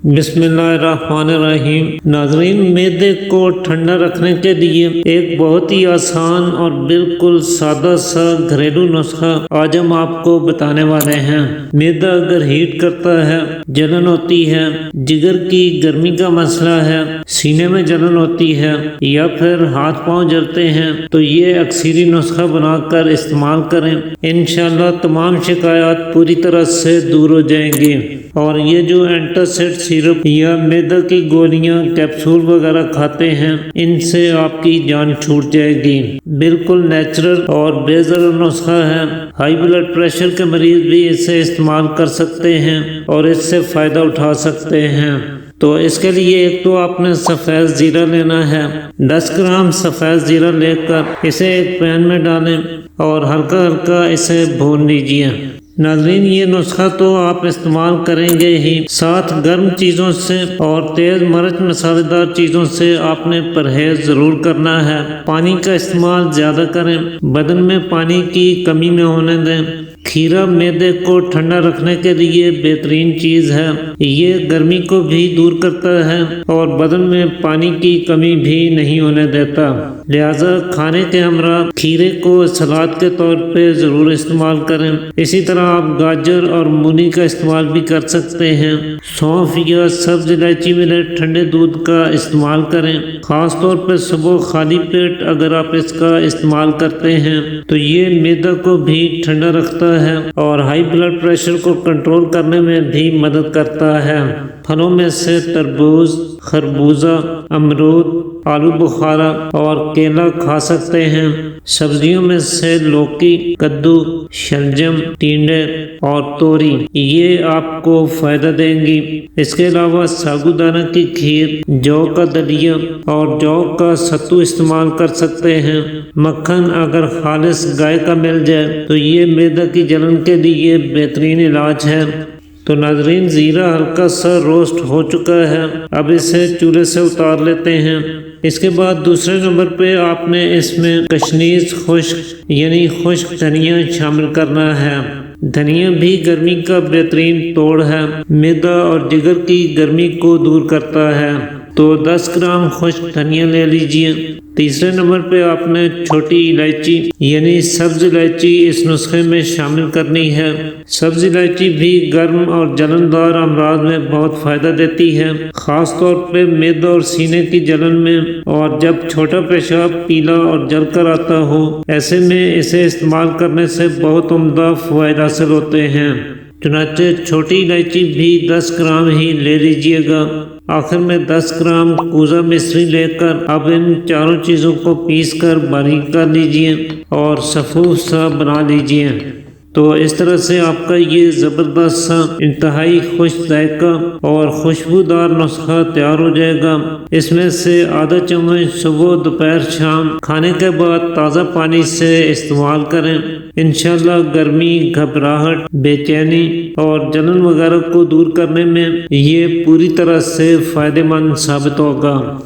بسم اللہ الرحمن الرحیم۔ ناظرین، معدے کو ٹھنڈا رکھنے کے لیے ایک بہت ہی آسان اور بالکل سادہ سا گھریلو نسخہ آج ہم آپ کو بتانے والے ہیں۔ معدہ اگر ہیٹ کرتا ہے، جلن ہوتی ہے، جگر کی گرمی کا مسئلہ ہے، سینے میں جلن ہوتی ہے یا پھر ہاتھ پاؤں جلتے ہیں تو یہ اکثری نسخہ بنا کر استعمال کریں۔ انشاءاللہ تمام شکایات پوری طرح سے دور ہو جائیں گی۔ اور یہ جو اینٹاسڈ سیرپ یا معدہ کی گولیاں کیپسول وغیرہ کھاتے ہیں، ان سے آپ کی جان چھوٹ جائے گی۔ بالکل نیچرل اور بے ضرر نسخہ ہے۔ ہائی بلڈ پریشر کے مریض بھی اسے استعمال کر سکتے ہیں اور اس سے فائدہ اٹھا سکتے ہیں۔ تو اس کے لیے ایک تو آپ نے سفید زیرہ لینا ہے۔ 10 گرام سفید زیرہ لے کر اسے ایک پین میں ڈالیں اور ہلکا ہلکا اسے بھون لیجئے۔ ناظرین، یہ نسخہ تو آپ استعمال کریں گے ہی، ساتھ گرم چیزوں سے اور تیز مرچ مسالے دار چیزوں سے آپ نے پرہیز ضرور کرنا ہے۔ پانی کا استعمال زیادہ کریں، بدن میں پانی کی کمی نہ ہونے دیں۔ کھیرا معدے کو ٹھنڈا رکھنے کے لیے بہترین چیز ہے۔ یہ گرمی کو بھی دور کرتا ہے اور بدن میں پانی کی کمی بھی نہیں ہونے دیتا، لہذا کھانے کے ہمراہ کھیرے کو سلاد کے طور پہ ضرور استعمال کریں۔ اسی طرح آپ گاجر اور مولی کا استعمال بھی کر سکتے ہیں۔ سونف یا سبز الائچی ملے ٹھنڈے دودھ کا استعمال کریں، خاص طور پہ صبح خالی پیٹ اگر آپ اس کا استعمال کرتے ہیں تو یہ معدہ کو بھی ٹھنڈا رکھتا ہے اور ہائی بلڈ پریشر کو کنٹرول کرنے میں بھی مدد کرتا ہے۔ پھلوں میں سے تربوز، خربوزہ، امرود، آلو بخارا اور کیلا کھا سکتے ہیں۔ سبزیوں میں سے لوکی، کدو، شلجم، ٹینڈے اور توری یہ آپ کو فائدہ دیں گی۔ اس کے علاوہ ساگودانہ کی کھیر، جو کا دلیا اور جو کا ستو استعمال کر سکتے ہیں۔ مکھن اگر خالص گائے کا مل جائے تو یہ معدہ کی جلن کے لیے بہترین علاج ہے۔ تو ناظرین، زیرہ ہلکا سا روسٹ ہو چکا ہے، اب اسے چولہے سے اتار لیتے ہیں۔ اس کے بعد دوسرے نمبر پہ آپ نے اس میں کشنیز خشک یعنی خشک دھنیا شامل کرنا ہے۔ دھنیا بھی گرمی کا بہترین توڑ ہے، معدہ اور جگر کی گرمی کو دور کرتا ہے۔ تو 10 گرام خشک دھنیا لے لیجئے۔ تیسرے نمبر پہ آپ نے چھوٹی الائچی یعنی سبز الائچی اس نسخے میں شامل کرنی ہے۔ سبز الائچی بھی گرم اور جلندار امراض میں بہت فائدہ دیتی ہے، خاص طور پہ معدہ اور سینے کی جلن میں، اور جب چھوٹا پیشاب پیلا اور جل کر آتا ہو، ایسے میں اسے استعمال کرنے سے بہت عمدہ فوائد حاصل ہوتے ہیں۔ چنانچہ چھوٹی الائچی بھی 10 گرام ہی لے لیجئے گا۔ آخر میں 10 گرام کوزہ مصری لے کر اب ان چاروں چیزوں کو پیس کر باریک کر لیجئے اور سفوف سا بنا لیجئے۔ تو اس طرح سے آپ کا یہ زبردست سا انتہائی خوش ذائقہ اور خوشبودار نسخہ تیار ہو جائے گا۔ اس میں سے آدھا چمچ صبح، دوپہر، شام کھانے کے بعد تازہ پانی سے استعمال کریں۔ انشاءاللہ گرمی، گھبراہٹ، بے چینی اور جلن وغیرہ کو دور کرنے میں یہ پوری طرح سے فائدہ مند ثابت ہوگا۔